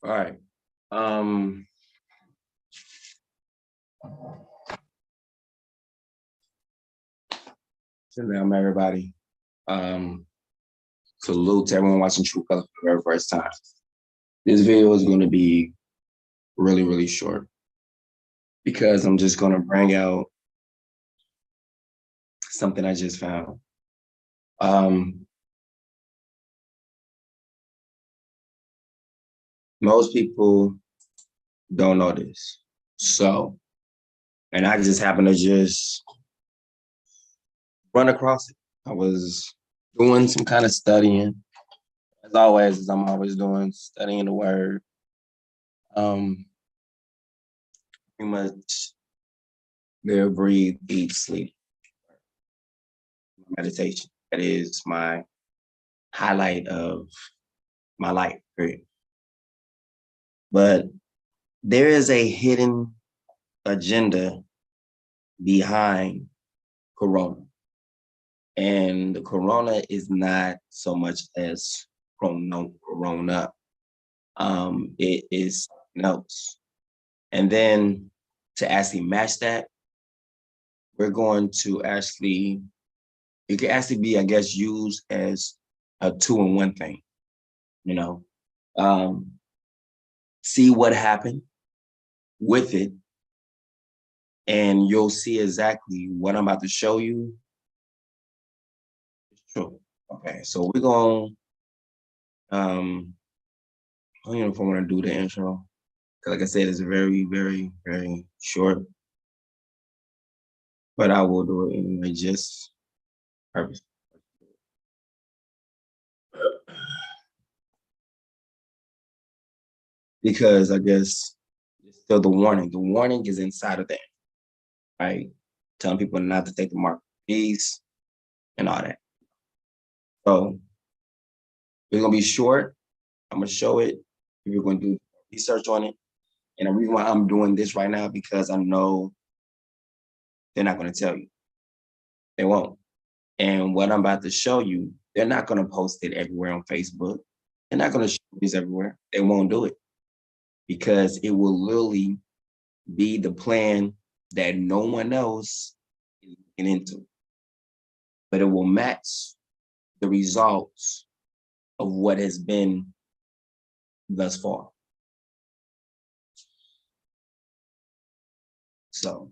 All right. Shalom, everybody. Salute to everyone watching True Color for the very first time. This video is going to be really, really short because I'm just going to bring out something I just found. Most people don't know this. And I just happened to just run across it. I was doing some kind of studying, as always, as I'm always doing, studying the word. Pretty much live, breathe, eat, sleep. Meditation. That is my highlight of my life, period. But there is a hidden agenda behind Corona. And the Corona is not so much as Corona. It is something else. And then to actually match that, we're going to actually, it can actually be, I guess, used as a 2-in-1 thing, you know. See what happened with it, and you'll see exactly what I'm about to show you. It's true. Okay, so we're going, I don't know if I want to do the intro, because like I said, it's very, very, very short, but I will do it anyway, just purpose. Because I guess it's still the warning. The warning is inside of that, right? Telling people not to take the mark of the beast and all that. So it's gonna be short. I'm gonna show it. We're gonna do research on it. And the reason why I'm doing this right now, because I know they're not gonna tell you. They won't. And what I'm about to show you, they're not gonna post it everywhere on Facebook. They're not gonna show this everywhere. They won't do it. Because it will literally be the plan that no one else is looking into. But it will match the results of what has been thus far. So,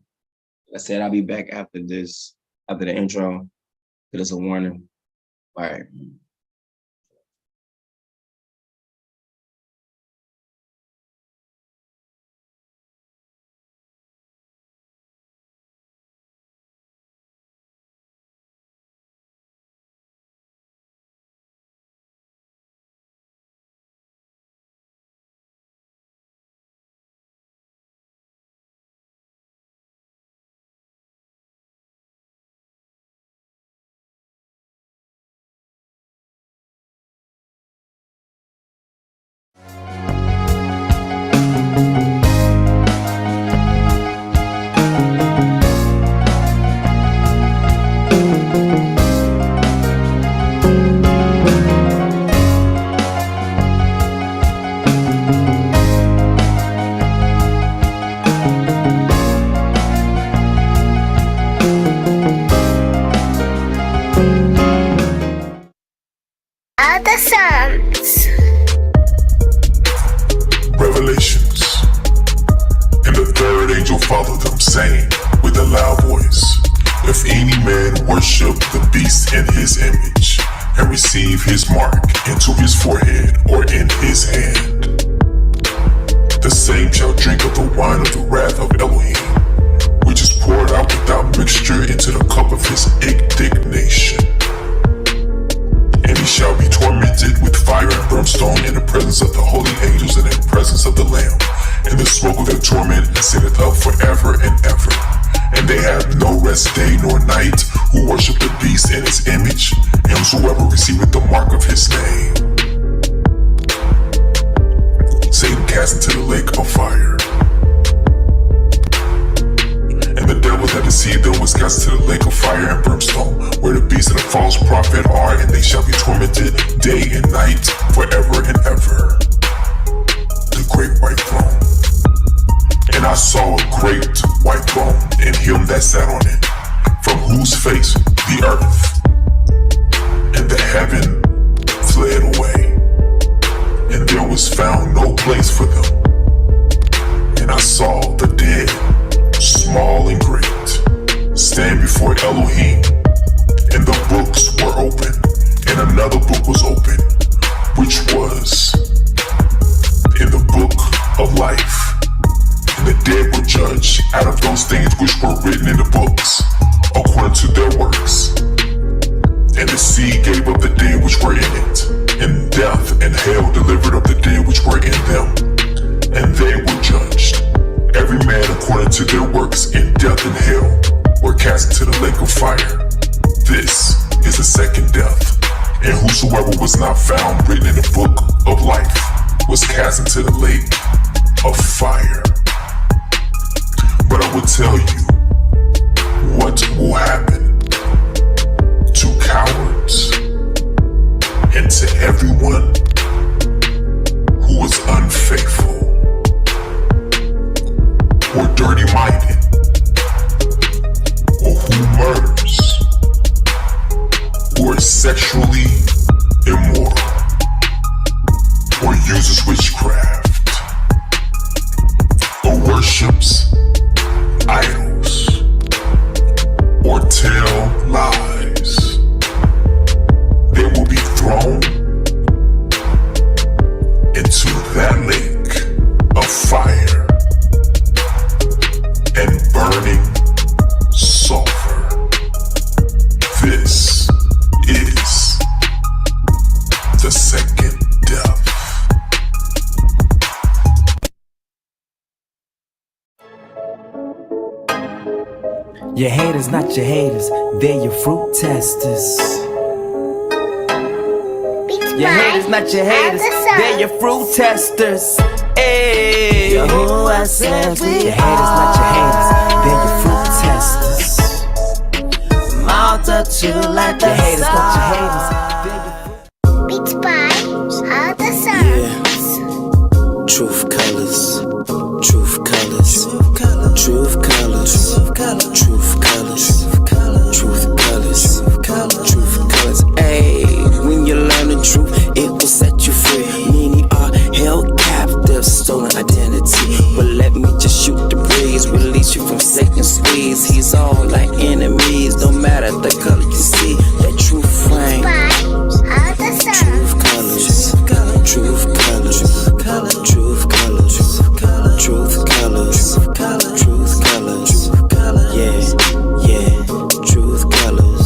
like I said, I'll be back after this, after the intro. There's a warning. All right. Revelations. And the third angel followed them, saying with a loud voice, if any man worship the beast in his image, and receive his mark into his forehead or in his hand, the same shall drink of the wine of the wrath of Elohim, which is poured out without mixture into the cup of his indignation. And he shall be tormented with fire and brimstone in the presence of the holy angels and in the presence of the Lamb. And the smoke of their torment ascendeth up forever and ever. And they have no rest day nor night who worship the beast in his image, and whosoever receiveth the mark of his name. Satan cast into the lake of fire. And the devil that deceived them was cast into the lake of fire and brimstone, where the beast and the false prophet are, and they shall be tormented day and night forever and ever. The great white throne. And I saw a great white throne, and him that sat on it, from whose face the earth and the heaven fled away, and there was found no place for them. And I saw the dead, small and great, stand before Elohim, and the books were open, and another book was open, which was in the book of life. And the dead were judged out of those things which were written in the books, according to their works. And the sea gave up the dead which were in it, and death and hell delivered up the dead which were in them, and they were judged, every man according to their works, in death and hell were cast into the lake of fire. This is the second death, and whosoever was not found written in the book of life was cast into the lake of fire. But I will tell you what will happen to cowards and to everyone who is unfaithful or dirty-minded, or who murders, or is sexually immoral, or uses witchcraft, or worships idols, or tell lies. They will be thrown into that lake of fire and burning sulfur. This is the second death. Your haters, not your haters, they're your fruit testers. Your haters, not your haters, they're your fruit testers. Hey, Yahuwah says we your haters, not your haters, they're your fruit testers. Multitude like the haters, not your haters, they're your fruit. Beats by all the songs. Truth colors, truth colors, truth colors, truth colors, truth colors, truth colors. Hey, when you learn the truth, it will set you free. Many are held captive, stolen identity. But let me just shoot the breeze, release you from Satan's squeeze. He's all like enemies, no matter the color you see. That truth reign. By all the songs. Truth colors, truth colors, truth colors, truth colors, truth colors, yeah, yeah, truth colors.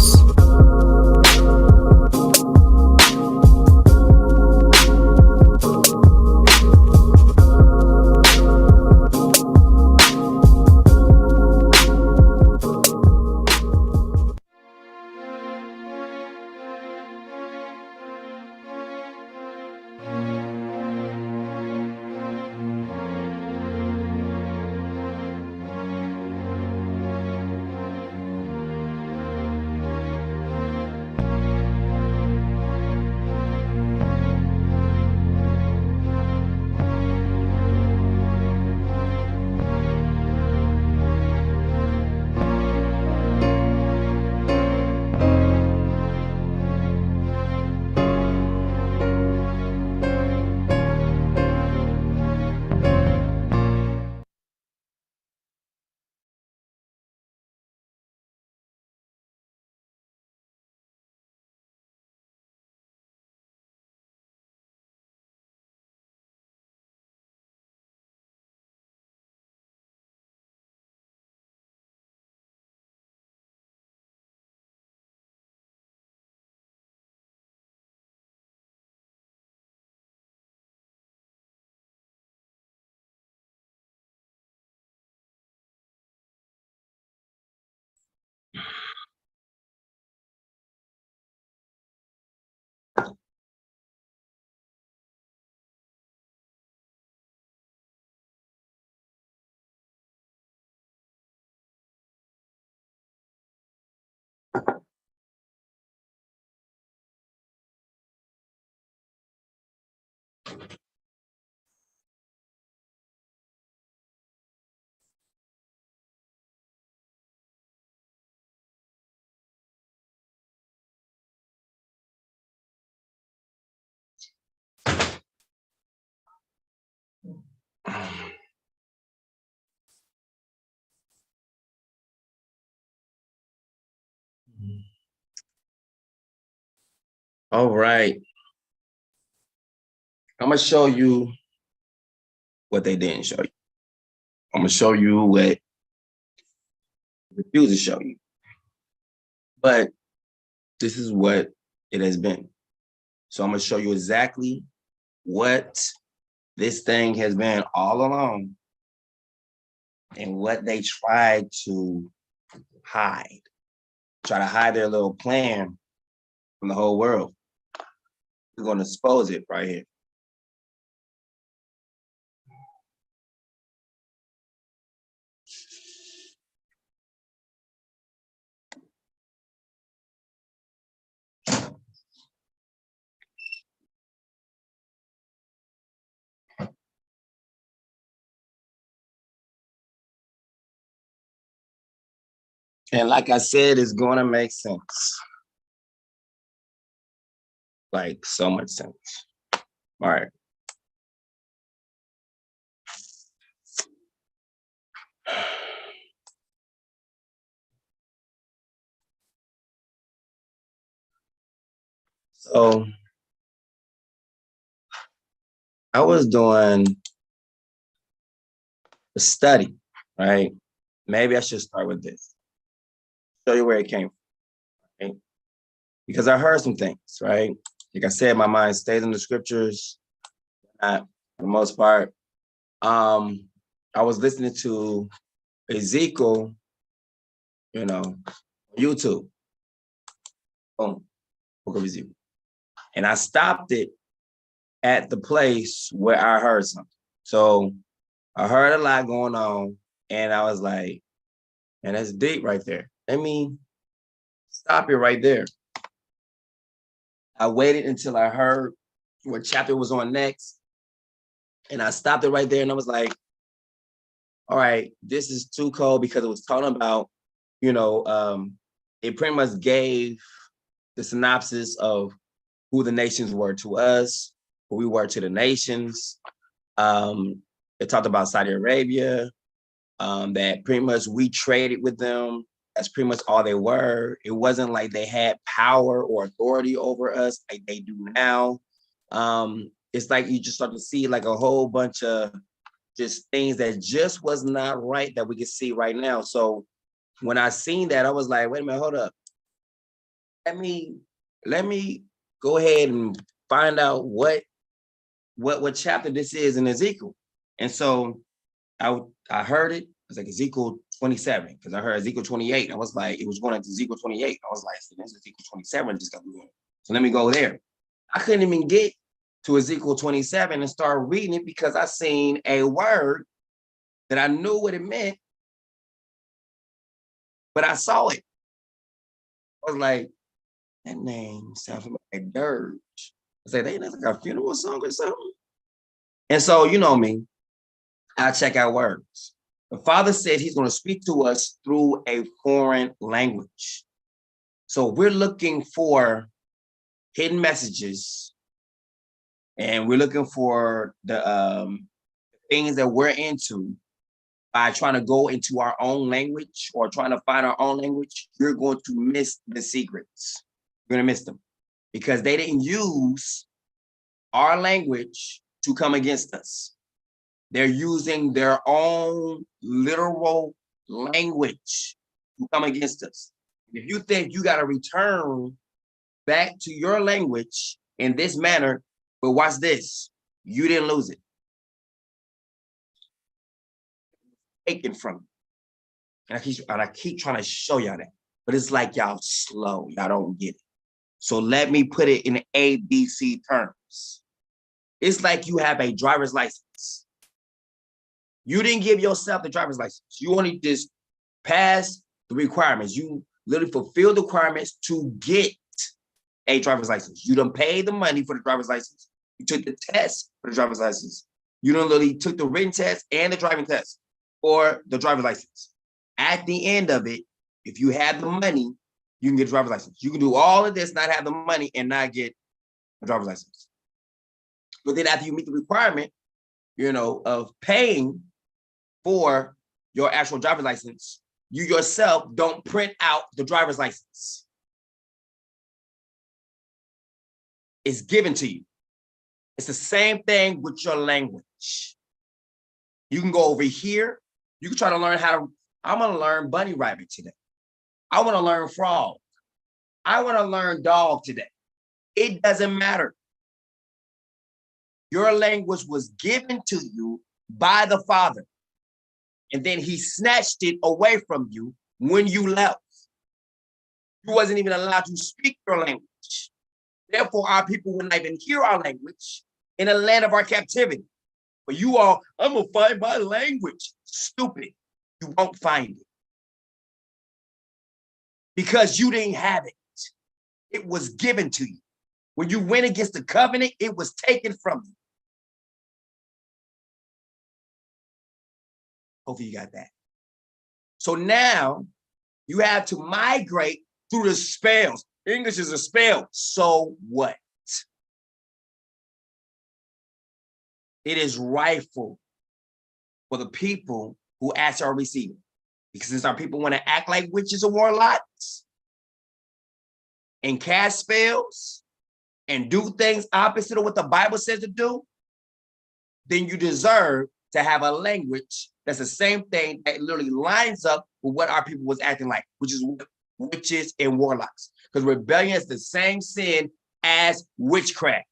All right. I'm going to show you what they didn't show you. I'm going to show you what they refuse to show you. But this is what it has been. So I'm going to show you exactly what this thing has been all along and what they tried to hide. Try to hide their little plan from the whole world. We're going to expose it right here. And like I said, it's going to make sense. Like so much sense. All right. So I was doing a study, right? Maybe I should start with this. Show you where it came from, right? Because I heard some things, right? Like I said, my mind stays in the scriptures, not for the most part. I was listening to Ezekiel, on YouTube. Boom, Book of Ezekiel. And I stopped it at the place where I heard something. So I heard a lot going on, and I was like, man, that's deep right there. Let me stop it right there. I waited until I heard what chapter was on next, and I stopped it right there, and I was like, all right, this is too cold, because it was talking about, it pretty much gave the synopsis of who the nations were to us, who we were to the nations. It talked about Saudi Arabia, that pretty much we traded with them. That's pretty much all they were. It wasn't like they had power or authority over us like they do now. It's like you just start to see like a whole bunch of just things that just was not right that we can see right now. So when I seen that, I was like, wait a minute, hold up. Let me go ahead and find out what chapter this is in Ezekiel. And so I heard it. It's like Ezekiel 27, because I heard Ezekiel 28. I was like, it was going into Ezekiel 28. I was like, so this is Ezekiel 27 just got going. So let me go there. I couldn't even get to Ezekiel 27 and start reading it because I seen a word that I knew what it meant, but I saw it. I was like, that name sounds like Dirge. I said, ain't that like a funeral song or something? And so, you know me, I check out words. The Father said he's going to speak to us through a foreign language. So we're looking for hidden messages, and we're looking for the things that we're into by trying to go into our own language or trying to find our own language. You're going to miss the secrets. You're going to miss them because they didn't use our language to come against us. They're using their own literal language to come against us. If you think you got to return back to your language in this manner, but watch this, you didn't lose it. Taken from you. And I keep trying to show y'all that, but it's like y'all slow, y'all don't get it. So let me put it in ABC terms. It's like you have a driver's license. You didn't give yourself the driver's license. You only just passed the requirements. You literally fulfilled the requirements to get a driver's license. You done paid the money for the driver's license. You took the test for the driver's license. You done literally took the written test and the driving test for the driver's license. At the end of it, if you have the money, you can get a driver's license. You can do all of this, not have the money, and not get a driver's license. But then after you meet the requirement, of paying for your actual driver's license, you yourself don't print out the driver's license. It's given to you. It's the same thing with your language. You can go over here. You can try to learn I'm going to learn bunny rabbit today. I want to learn frog. I want to learn dog today. It doesn't matter. Your language was given to you by the Father, and then he snatched it away from you when you left. You wasn't even allowed to speak your language. Therefore, our people would not even hear our language in the land of our captivity. But you all, I'm going to find my language. Stupid. You won't find it. Because you didn't have it. It was given to you. When you went against the covenant, it was taken from you. Hopefully you got that. So now you have to migrate through the spells. English is a spell. So what? It is rightful for the people who ask or receive it. Because since our people want to act like witches and warlocks and cast spells and do things opposite of what the Bible says to do, then you deserve to have a language that's the same thing that literally lines up with what our people was acting like, which is witches and warlocks. Because rebellion is the same sin as witchcraft.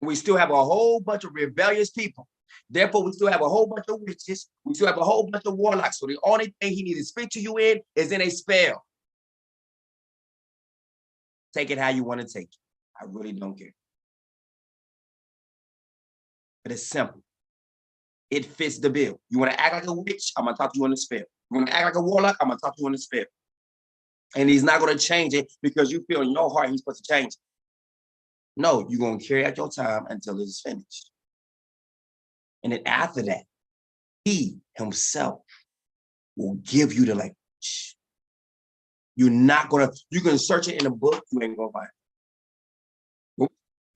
We still have a whole bunch of rebellious people. Therefore, we still have a whole bunch of witches. We still have a whole bunch of warlocks. So the only thing he needs to speak to you in is in a spell. Take it how you want to take it. I really don't care. But it's simple. It fits the bill. You want to act like a witch? I'm going to talk to you in a spell. You want to act like a warlock? I'm going to talk to you in a spell. And he's not going to change it because you feel in your heart he's supposed to change it. No, you're going to carry out your time until it's finished. And then after that, he himself will give you the language. You're not going to, you can search it in a book, you ain't going to find it.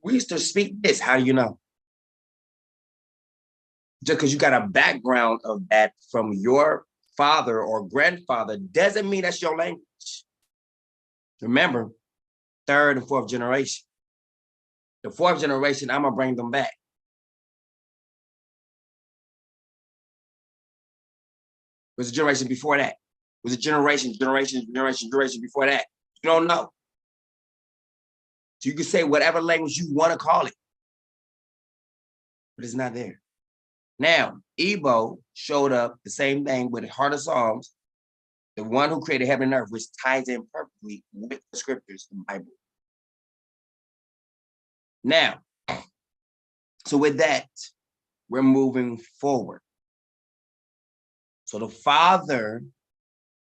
We used to speak this, how do you know? Just because you got a background of that from your father or grandfather doesn't mean that's your language. Remember, third and fourth generation. The fourth generation, I'm going to bring them back. Was the generation before that? Was it generation before that? You don't know. So you can say whatever language you want to call it, but it's not there. Now, Igbo showed up the same thing with Heart of Psalms, the one who created heaven and earth, which ties in perfectly with the scriptures, the Bible. Now, so with that, we're moving forward. So the Father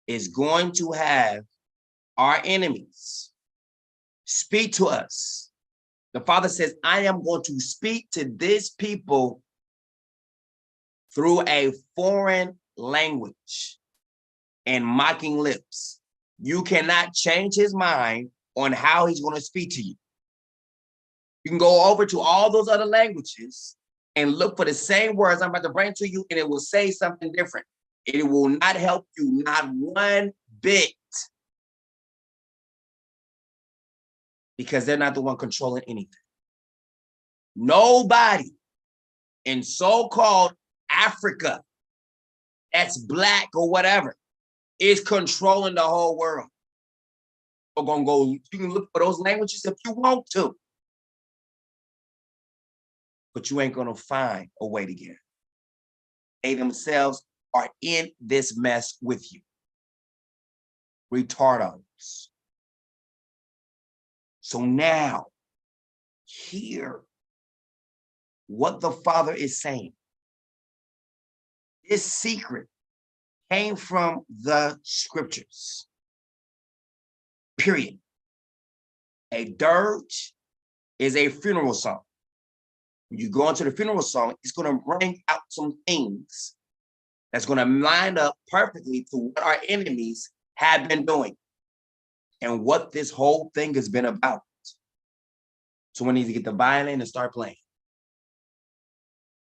is going to have our enemies speak to us. The Father says, I am going to speak to this people through a foreign language and mocking lips. You cannot change his mind on how he's going to speak to you. You can go over to all those other languages and look for the same words I'm about to bring to you, and it will say something different. It will not help you, not one bit. Because they're not the one controlling anything. Nobody in so-called Africa that's black or whatever is controlling the whole world. We're gonna go, you can look for those languages if you want to. But you ain't gonna find a way to get it. They themselves are in this mess with you. Retardos. So now, hear what the Father is saying. This secret came from the scriptures. Period. A dirge is a funeral song. When you go into the funeral song, it's going to bring out some things that's going to line up perfectly to what our enemies have been doing and what this whole thing has been about. So we need to get the violin and start playing.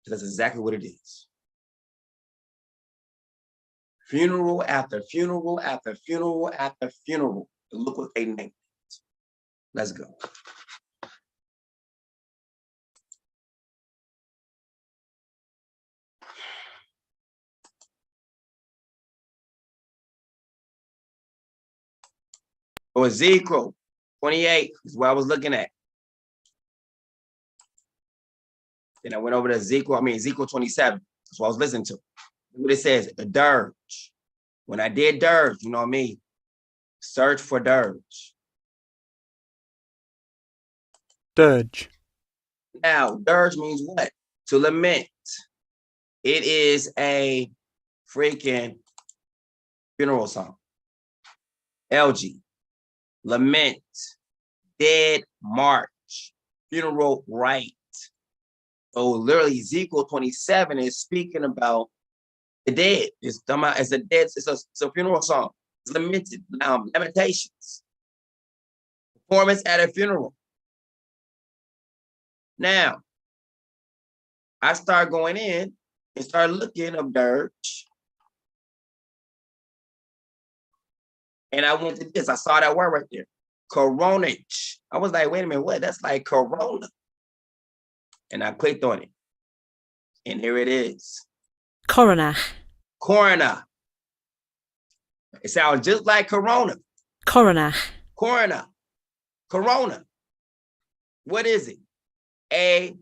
That's exactly what it is. Funeral after funeral after funeral after funeral. And look what they named it. Let's go. Or Ezekiel 28 is what I was looking at. Then I went over to Ezekiel 27. That's what I was listening to. Look what it says, a dirge. When I did dirge, you know what I mean? Search for dirge. Dirge. Now, dirge means what? To lament. It is a freaking funeral song. LG. Lament. Dead march. Funeral rite. So literally Ezekiel 27 is speaking about the dead. It's a dead, it's a funeral song. It's lamented, lamentations. Performance at a funeral. Now, I start going in and start looking up dirge. And I went to this. I saw that word right there. Coronage. I was like, wait a minute, what? That's like corona. And I clicked on it. And here it is. Coroner. Coroner. It sounds just like corona. Coroner. Coroner. Corona. What is it? A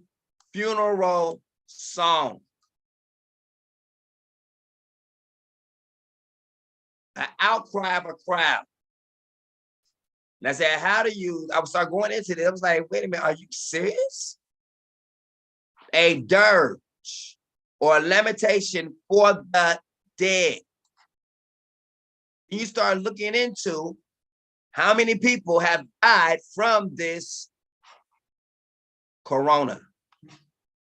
funeral song. An outcry of a crowd. And I said, how do you, I was start going into this. I was like, wait a minute, are you serious? A dirge or a lamentation for the dead. You start looking into how many people have died from this corona,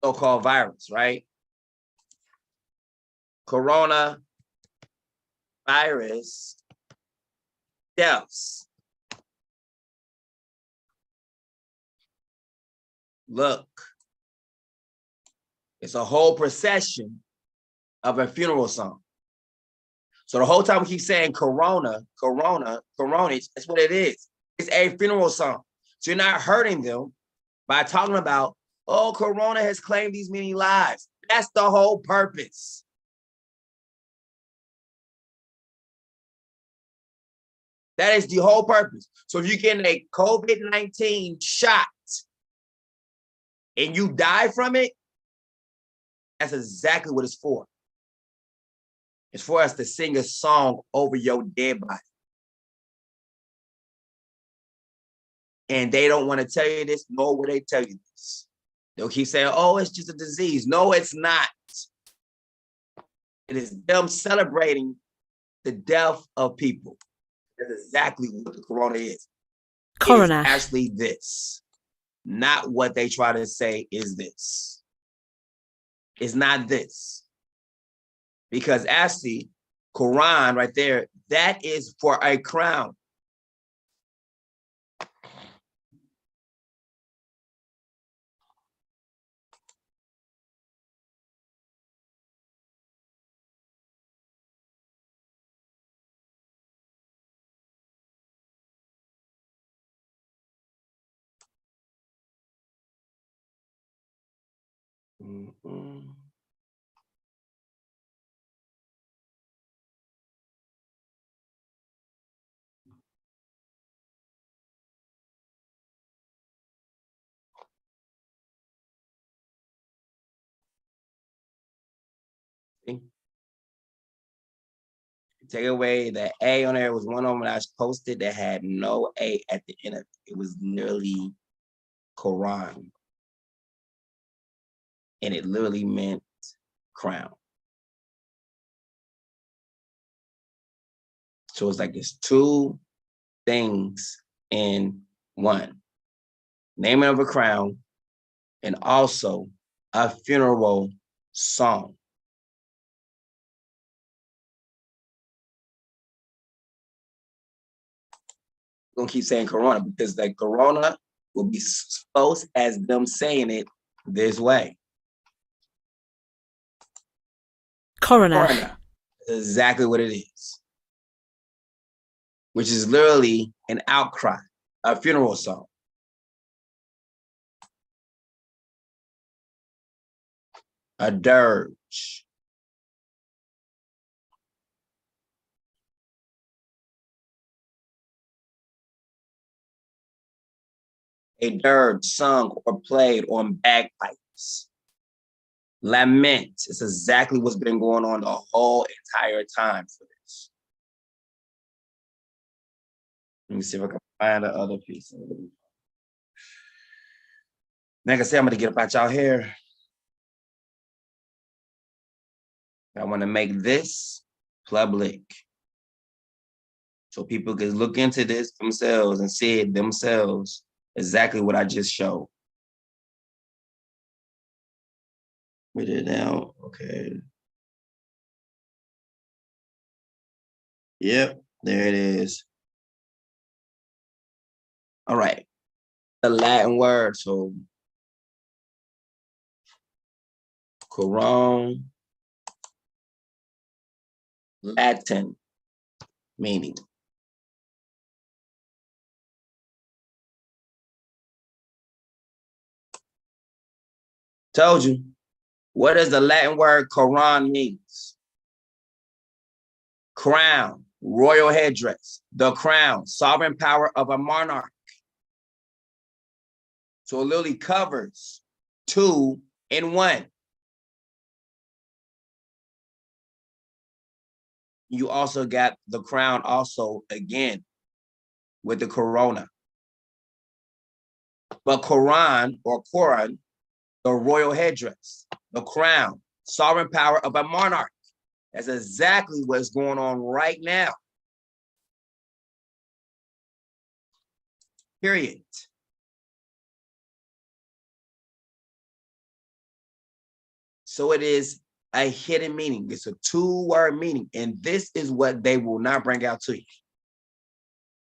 so-called virus, right? Corona virus deaths. Look, it's a whole procession of a funeral song. So the whole time we keep saying corona, corona, coronage, that's what it is. It's a funeral song. So you're not hurting them by talking about, oh, corona has claimed these many lives. That's the whole purpose. That is the whole purpose. So if you're getting a COVID-19 shot and you die from it, that's exactly what it's for. It's for us to sing a song over your dead body. And they don't want to tell you this, nor will they tell you this. They'll keep saying, oh, it's just a disease. No, it's not. It is them celebrating the death of people. That's exactly what the corona is. Coroner. It is actually this, not what they try to say is this. It's not this. Because actually, Quran right there, that is for a crown. Mm-mm. See? Take away the A on there. Was one of them that I posted that had no A at the end of it. It was literally Quran. And it literally meant crown. So it's like there's two things in one. Naming of a crown and also a funeral song. I'm gonna keep saying corona because the corona will be exposed as them saying it this way. Coronach. That's exactly what it is. Which is literally an outcry, a funeral song. A dirge. A dirge sung or played on bagpipes. Lament is exactly what's been going on the whole entire time for this. Let me see if I can find the other piece. Like I said, I'm going to get up out y'all hair. I want to make this public so people can look into this themselves and see it themselves, exactly what I just showed. Put it down. Okay. Yep, there it is. All right. The Latin word, so Quran, Latin meaning. Told you. What does the Latin word Quran means? Crown, royal headdress, the crown, sovereign power of a monarch. So it literally covers 2 in 1. You also got the crown also again with the corona. But Quran or Quran, the royal headdress, the crown, sovereign power of a monarch. That's exactly what's going on right now. Period. So it is a hidden meaning. It's a 2-word meaning. And this is what they will not bring out to you.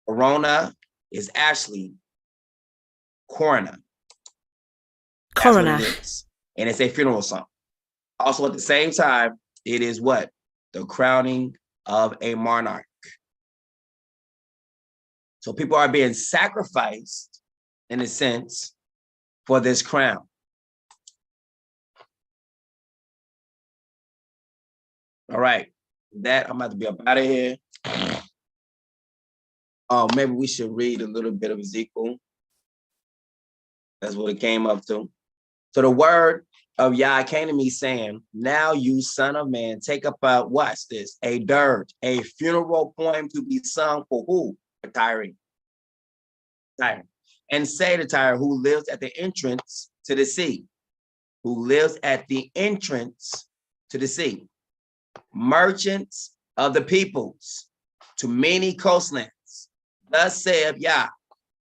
Corona is actually corona. That's what it is. And it's a funeral song. Also at the same time, it is what? The crowning of a monarch. So people are being sacrificed, in a sense, for this crown. All right. That I'm about to be up out of here. Maybe we should read a little bit of Ezekiel. That's what it came up to. So the word of Yah came to me saying, now you son of man, take up watch this, a dirge, a funeral poem to be sung for who? For Tyre. And say to Tyre, who lives at the entrance to the sea, who lives at the entrance to the sea, merchants of the peoples, to many coastlands. Thus saith Yah,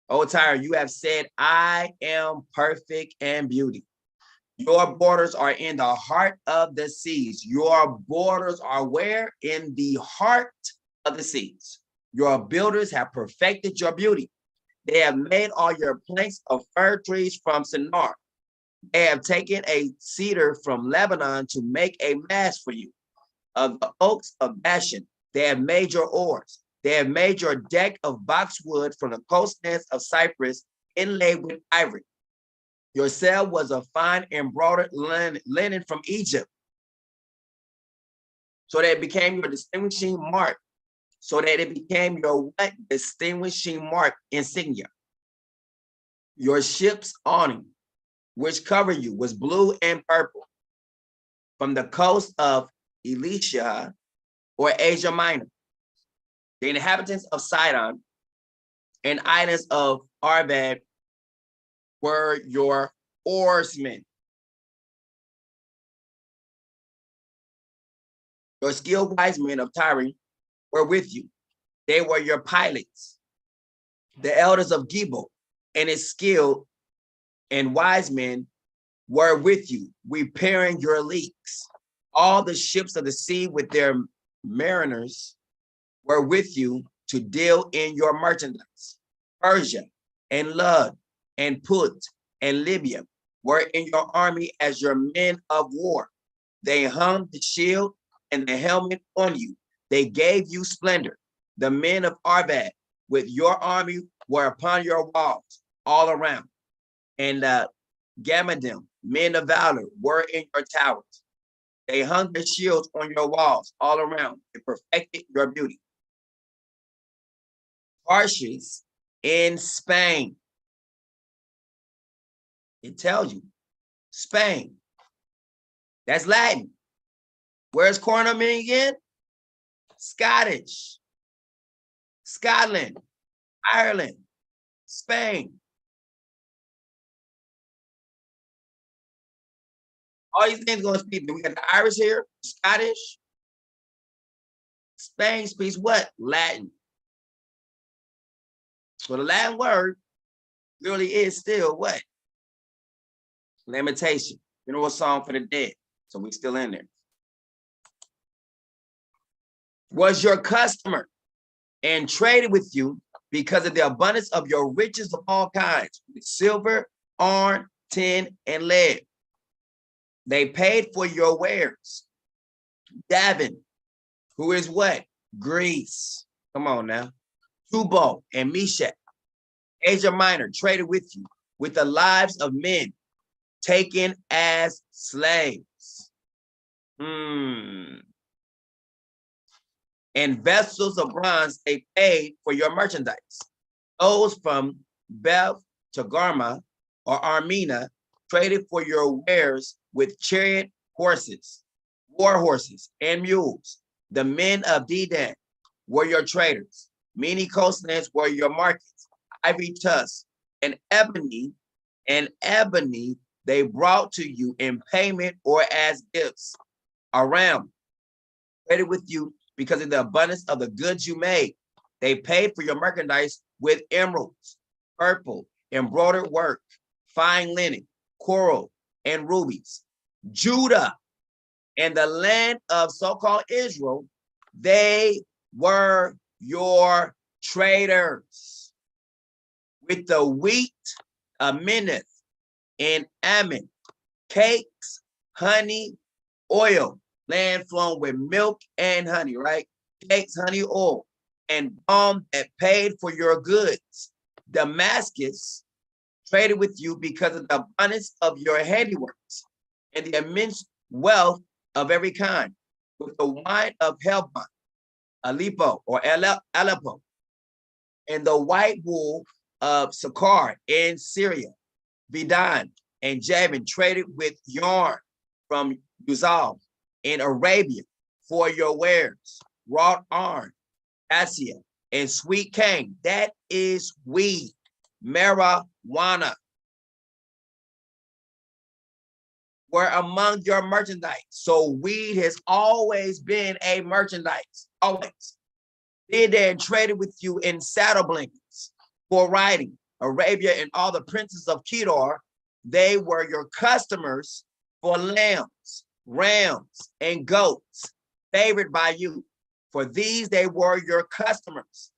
O Tyre, you have said, I am perfect and beauty. Your borders are in the heart of the seas. Your borders are where? In the heart of the seas. Your builders have perfected your beauty. They have made all your planks of fir trees from Sinar. They have taken a cedar from Lebanon to make a mast for you. Of the oaks of Bashan, they have made your oars. They have made your deck of boxwood from the coastlands of Cyprus, inlaid with ivory. Your sail was a fine embroidered linen from Egypt. So that it became your distinguishing mark. So that it became your what? Distinguishing mark insignia. Your ship's awning, which covered you, was blue and purple. From the coast of Elisha or Asia Minor, the inhabitants of Sidon and islands of Arvad were your oarsmen. Your skilled wise men of Tyre were with you. They were your pilots. The elders of Gebo and its skilled and wise men were with you, repairing your leaks. All the ships of the sea with their mariners were with you to deal in your merchandise. Persia and Lud and Put and Libya were in your army as your men of war. They hung the shield and the helmet on you. They gave you splendor. The men of Arvad with your army were upon your walls all around. And the Gammadim, men of valor, were in your towers. They hung their shields on your walls all around. They perfected your beauty. Tarshish in Spain. It tells you, Spain. That's Latin. Where's Cornham again? Scottish. Scotland. Ireland. Spain. All these things going to speak. We got the Irish here, Scottish. Spain speaks what? Latin. So the Latin word really is still what? Lamentation. Funeral song for the dead. So we still in there. Was your customer and traded with you because of the abundance of your riches of all kinds, with silver, iron, tin, and lead. They paid for your wares. Davin, who is what? Greece. Come on now. Tubal and Meshach, Asia Minor, traded with you with the lives of men taken as slaves. And vessels of bronze they paid for your merchandise. Those from Beth to Garma or Armena traded for your wares with chariot horses, war horses, and mules. The men of Dedan were your traders. Many coastlands were your markets. Ivory tusks and ebony they brought to you in payment or as gifts. Aram traded with you because of the abundance of the goods you made. They paid for your merchandise with emeralds, purple, embroidered work, fine linen, coral, and rubies. Judah and the land of so-called Israel, they were your traders. With the wheat, Ameneth, and Ammon, cakes, honey, oil, land flowing with milk and honey, right? Cakes, honey, oil, and balm that paid for your goods. Damascus traded with you because of the abundance of your handiworks and the immense wealth of every kind, with the wine of Helbon, Aleppo or Aleppo, and the white wool of Sakar in Syria. Vidan and Jabin traded with yarn from Uzal in Arabia for your wares, wrought iron, Asia, and sweet cane. That is weed, marijuana, were among your merchandise. So weed has always been a merchandise, always. They then traded with you in saddle blankets for riding. Arabia and all the princes of Kedar, they were your customers for lambs, rams, and goats, favored by you. For these, they were your customers.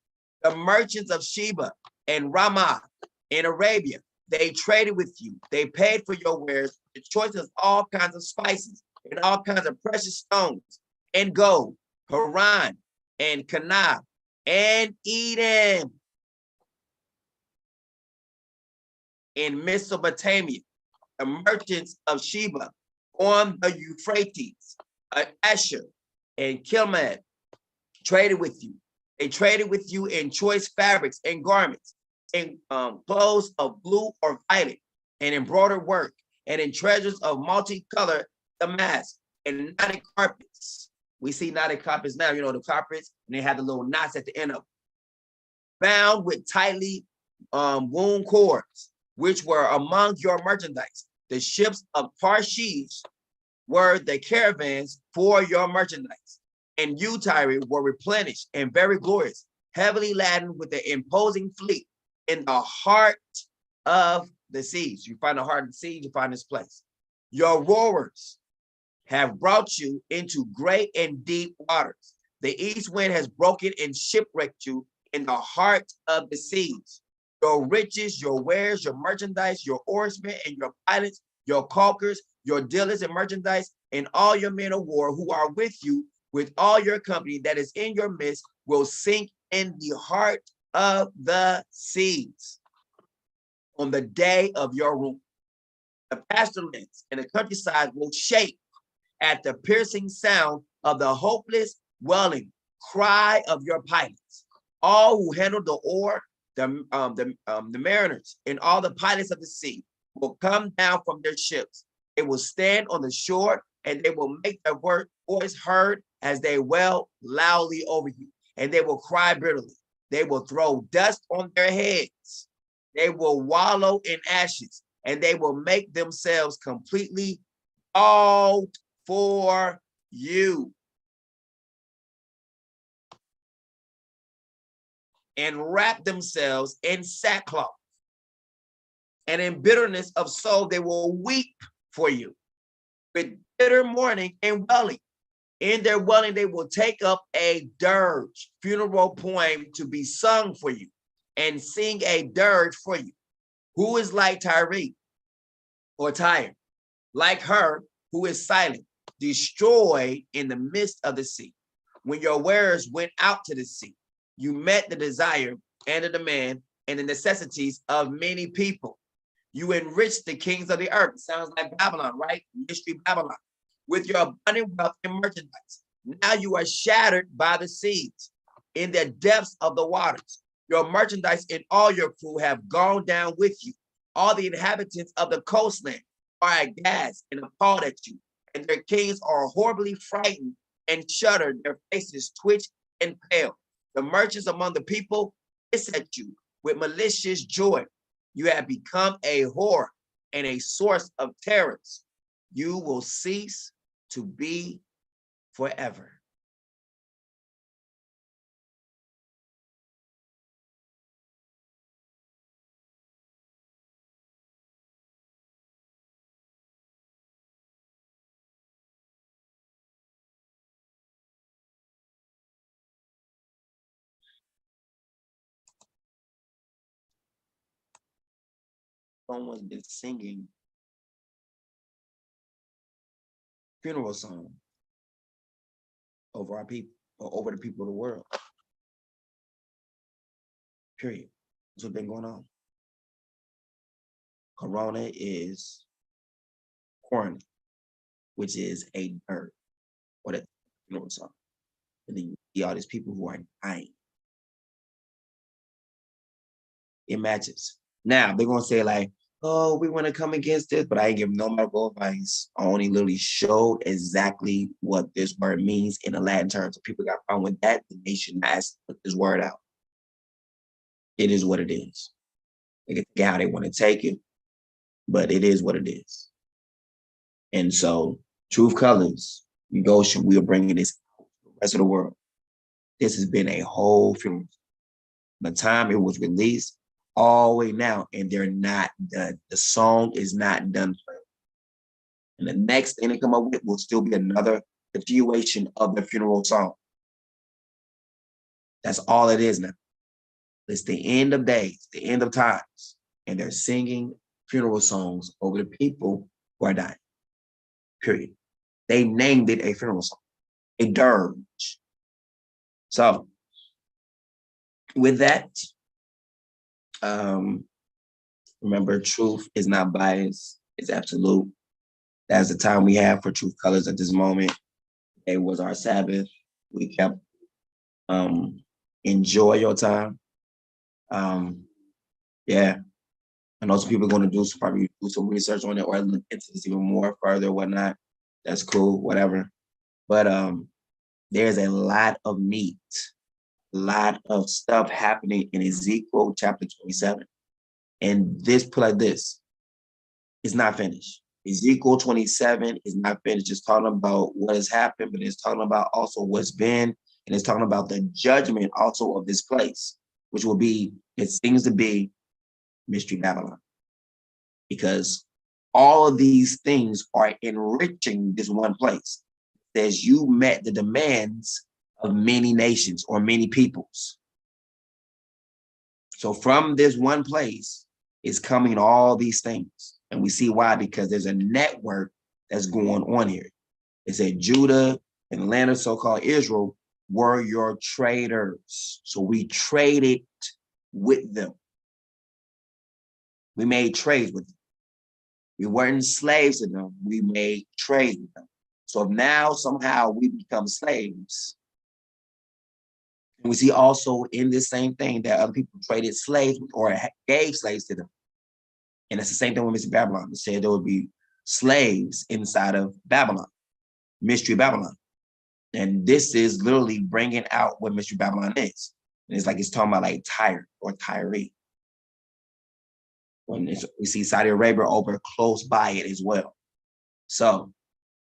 The merchants of Sheba and Ramah in Arabia, they traded with you. They paid for your wares, the choice of all kinds of spices and all kinds of precious stones and gold, Haran and Canaan and Eden. In Mesopotamia, the merchants of Sheba on the Euphrates, Asher and Kilmad traded with you. They traded with you in choice fabrics and garments, in clothes of blue or violet, and embroidered work, and in treasures of multicolored damask and knotted carpets. We see knotted carpets now, you know, the carpets, and they have the little knots at the end of them. Bound with tightly wound cords, which were among your merchandise. The ships of Tarshish were the caravans for your merchandise. And you, Tyre, were replenished and very glorious, heavily laden with the imposing fleet in the heart of the seas. You find the heart of the seas, you find this place. Your rowers have brought you into great and deep waters. The east wind has broken and shipwrecked you in the heart of the seas. Your riches, your wares, your merchandise, your oarsmen and your pilots, your caulkers, your dealers in merchandise, and all your men of war who are with you with all your company that is in your midst will sink in the heart of the seas on the day of your ruin. The pasturelands and the countryside will shake at the piercing sound of the hopeless wailing cry of your pilots. All who handle the oar, the mariners, and all the pilots of the sea will come down from their ships. They will stand on the shore, and they will make their voice heard as they wail loudly over you, and they will cry bitterly. They will throw dust on their heads. They will wallow in ashes, and they will make themselves completely bald for you. And wrap themselves in sackcloth. And in bitterness of soul, they will weep for you with bitter mourning and wailing. In their wailing, they will take up a dirge, funeral poem to be sung for you, and sing a dirge for you. Who is like Tyre or Tyre? Like her who is silent, destroyed in the midst of the sea. When your wearers went out to the sea, you met the desire and the demand and the necessities of many people. You enriched the kings of the earth. Sounds like Babylon, right? Mystery Babylon. With your abundant wealth and merchandise. Now you are shattered by the seas in the depths of the waters. Your merchandise and all your crew have gone down with you. All the inhabitants of the coastland are aghast and appalled at you, and their kings are horribly frightened and shudder. Their faces twitch and pale. The merchants among the people hiss at you with malicious joy. You have become a whore and a source of terrors. You will cease to be forever. Someone's been singing funeral song over our people or over the people of the world. Period. That's what's been going on. Corona is quarantine, which is a dirt or that funeral song. And then you see all these people who are dying. It matches. Now they're gonna say like, oh, we want to come against this, but I ain't give no medical advice. I only literally showed exactly what this word means in the Latin terms. If people got a problem with that, then they should not put this word out. It is what it is. They can take how they want to take it, but it is what it is. And so, Truth Colors, Negotiation, we are bringing this out to the rest of the world. This has been a whole funeral. By the time it was released, all the way now, and they're not done. The song is not done. And the next thing they come up with will still be another continuation of the funeral song. That's all it is now. It's the end of days, the end of times, and they're singing funeral songs over the people who are dying. Period. They named it a funeral song, a dirge. So, with that, remember, truth is not biased, it's absolute. That's the time we have for Truth Colors at this moment. It was our Sabbath. We kept enjoy your time. Yeah. I know some people are going to probably do some research on it or look into this even more further, whatnot. That's cool, whatever. But there's a lot of meat, a lot of stuff happening in Ezekiel chapter 27. And this, put like this, it's not finished. Ezekiel 27 is not finished. It's talking about what has happened, but it's talking about also what's been, and it's talking about the judgment also of this place, which will be, it seems to be, Mystery Babylon. Because all of these things are enriching this one place. As you met the demands of many nations or many peoples. So from this one place is coming all these things. And we see why, because there's a network that's going on here. It said Judah in the land of so-called Israel were your traders. So we traded with them. We made trades with them. We weren't slaves to them. We made trades with them. So now somehow we become slaves. And we see also in this same thing that other people traded slaves or gave slaves to them. And it's the same thing with Mystery Babylon. It said there would be slaves inside of Babylon, Mystery Babylon. And this is literally bringing out what Mystery Babylon is. And it's like it's talking about like Tyre or Tyre. When we see Saudi Arabia over close by it as well. So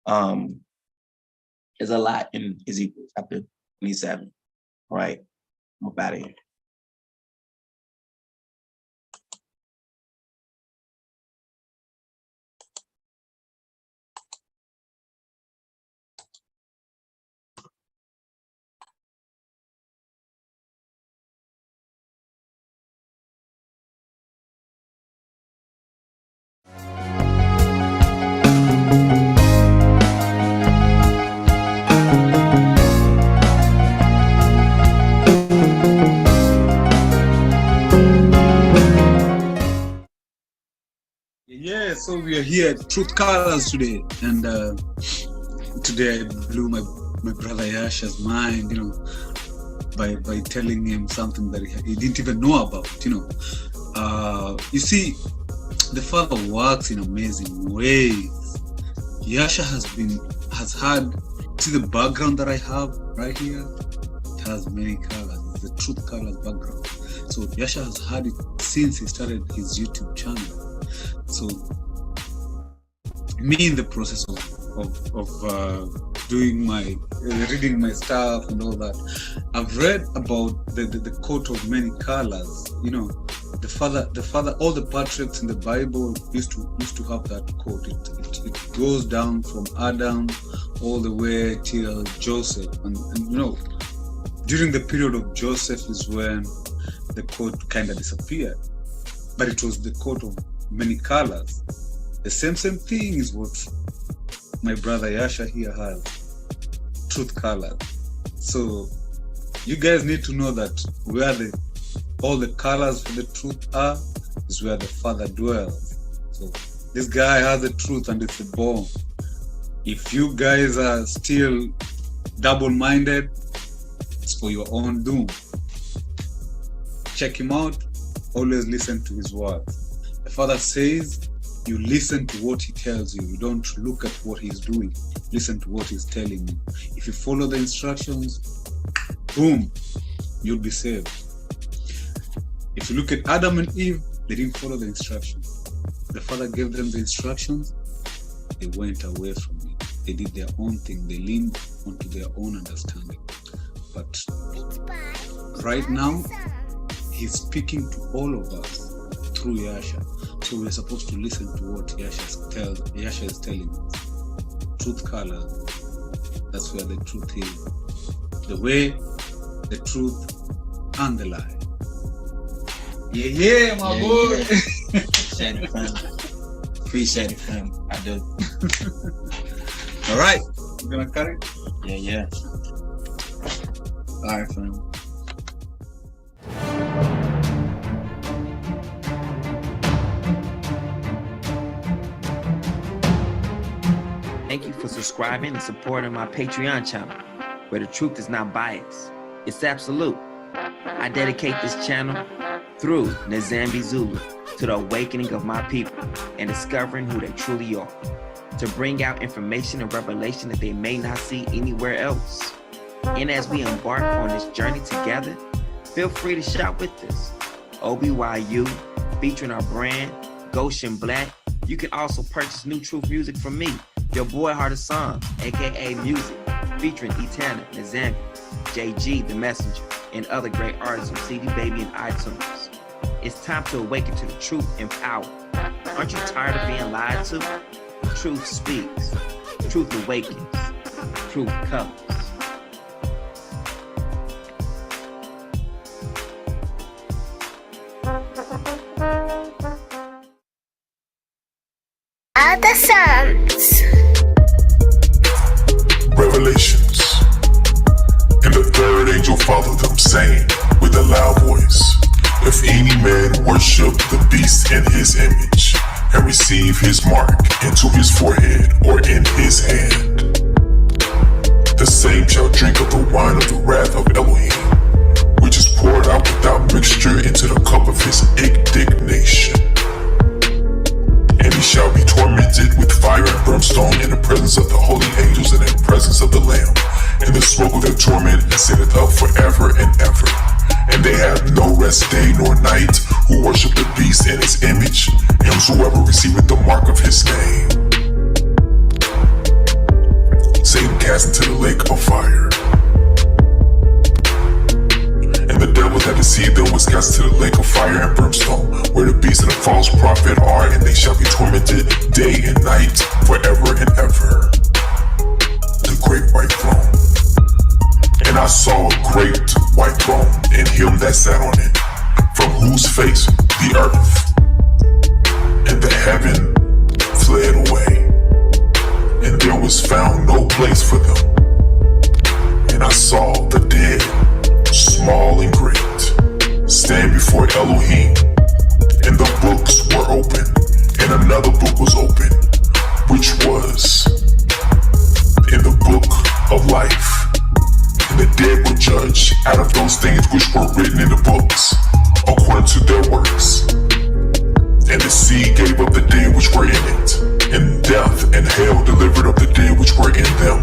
there's a lot in Ezekiel chapter 27. All right, I'm up out of here. Yeah, so we are here at Truth Colors today, and today I blew my brother Yasha's mind, by telling him something that he didn't even know about, You see, the Father works in amazing ways. Yasha has had, see the background that I have right here? It has many colors. It's the Truth Colors background. So Yasha has had it since he started his YouTube channel. So me in the process of doing my reading my stuff and all that, I've read about the coat of many colors. The father, all the patriarchs in the Bible used to have that coat. It goes down from Adam all the way till Joseph, and during the period of Joseph is when the coat kind of disappeared, but it was the coat of many colors. The same thing is what my brother Yasha here has, Truth Colors. So you guys need to know that where all the colors for the truth are is where the Father dwells. So this guy has the truth and it's the bomb. If you guys are still double-minded, it's for your own doom. Check him out. Always listen to his words. The Father says you listen to what he tells you. You don't look at what he's doing. Listen to what he's telling you. If you follow the instructions, boom, you'll be saved. If you look at Adam and Eve, they didn't follow the instructions. The Father gave them the instructions. They went away from it. They did their own thing. They leaned onto their own understanding. But right now, he's speaking to all of us through Yasha. So we're supposed to listen to what Yasha is telling us. Truth Colors, that's where the truth is. The way, the truth, and the lie. Yeah, my boy. Appreciate it, fam. Appreciate it, fam. I do. All right, you gonna cut it? Yeah. All right, fam. Thank you for subscribing and supporting my Patreon channel, where the truth is not biased. It's absolute. I dedicate this channel through Nzambi Zulu to the awakening of my people and discovering who they truly are, to bring out information and revelation that they may not see anywhere else. And as we embark on this journey together, feel free to shop with us. OBYU, featuring our brand, Goshen Black. You can also purchase New Truth music from me, your boy Heart of Song, aka Music, featuring Etana, Nzambi, JG the Messenger, and other great artists on CD Baby and iTunes. It's time to awaken to the truth and power. Aren't you tired of being lied to? Truth speaks. Truth awakens. Truth comes. Other Psalms. Revelations angel followed them, saying with a loud voice, if any man worship the beast in his image, and receive his mark into his forehead or in his hand, the same shall drink of the wine of the wrath of Elohim, which is poured out without mixture into the cup of his indignation. And he shall be tormented with fire and brimstone in the presence of the holy angels and in the presence of the Lamb. And the smoke of their torment ascendeth up forever and ever. And they have no rest day nor night who worship the beast in his image, and whosoever receiveth the mark of his name. Satan cast into the lake of fire. And the devil that deceived them was cast into the lake of fire and brimstone, where the beast and the false prophet are, and they shall be tormented day and night forever and ever. The great white throne. And I saw a great white throne, and him that sat on it, from whose face the earth and the heaven fled away, and there was found no place for them. And I saw the dead, small and great, stand before Elohim, and the books were open, and another book was open, which was in the book of life. And the dead were judged out of those things which were written in the books, according to their works. And the sea gave up the dead which were in it, and death and hell delivered up the dead which were in them.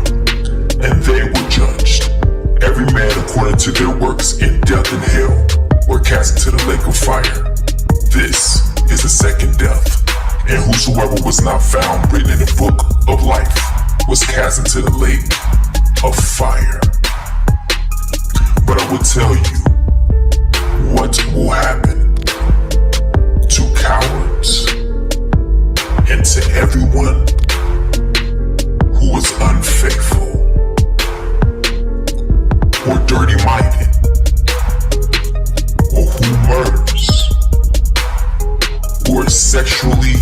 And they were judged, every man according to their works, and death and hell were cast into the lake of fire. This is the second death, and whosoever was not found written in the book of life was cast into the lake of fire. But I will tell you what will happen to cowards and to everyone who is unfaithful or dirty-minded or who murders or is sexually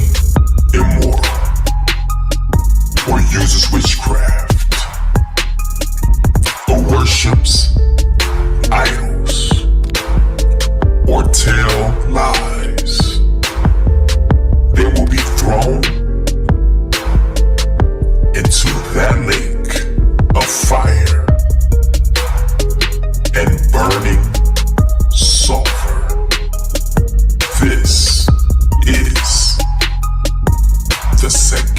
immoral or uses witchcraft or worships idols or tell lies. They will be thrown into that lake of fire and burning sulfur. This is the second